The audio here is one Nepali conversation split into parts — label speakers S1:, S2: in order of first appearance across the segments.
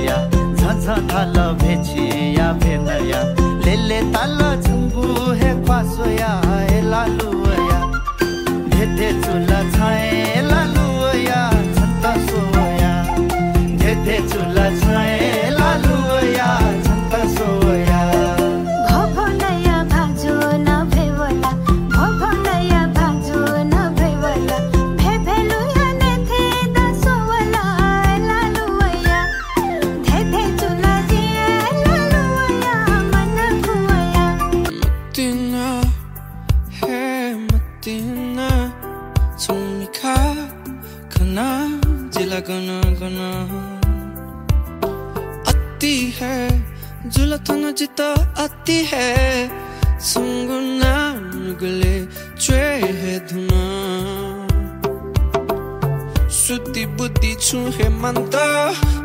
S1: या झझधाल भेचिया भेनया लेले ताल झंगु हे ख्वासोया ए लालुया धेधे चुला छाए लालुया झन्ता सोया धेधे चुला छाए लालुया झन्ता सोया
S2: गना अति है जुलथन जिता अति है सुंगुना नुगले चुए है धुना सुति बुद्धि छु है मंता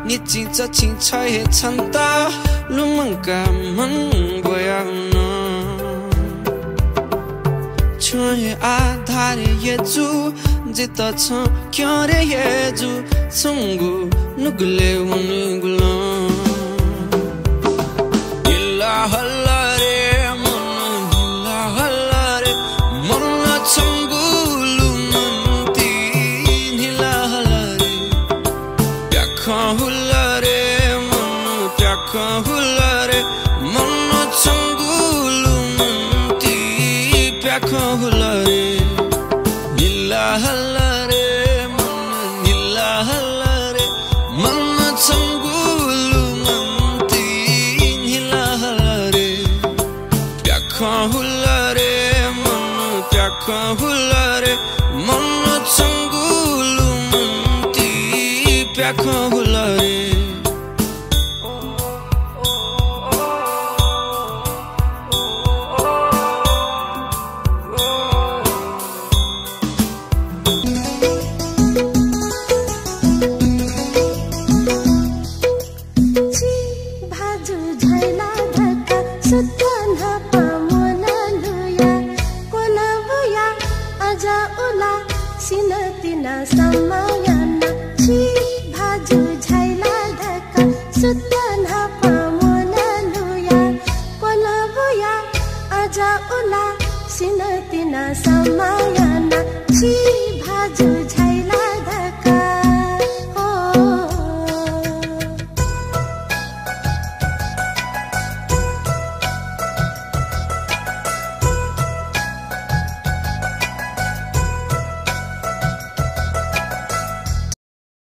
S2: निची चची छाय है छंता लुमंका मन गोया न छुए आधार ये जू जिता छ क्यों रे ये जू संगु नुगले उनुगला इल्ला हल्ला रे मन इल्ला हल्ला रे मन संगु लुमंती इल्ला हल्ला रे प्याखा हुल्ला रे मन प्याखा हुल्ला रे मन संगु लुमंती प्याखा हुल्ला रे इल्ला हल्ला Kahulare mana changgulu manti pya kahulare
S3: chi bhaju jhaila dhaka sutana सिनतिना समायना छि भाजु झैला ढका सुतना पामना लुया कोलबुया आजा उला सिनतिना समायना छि भाजु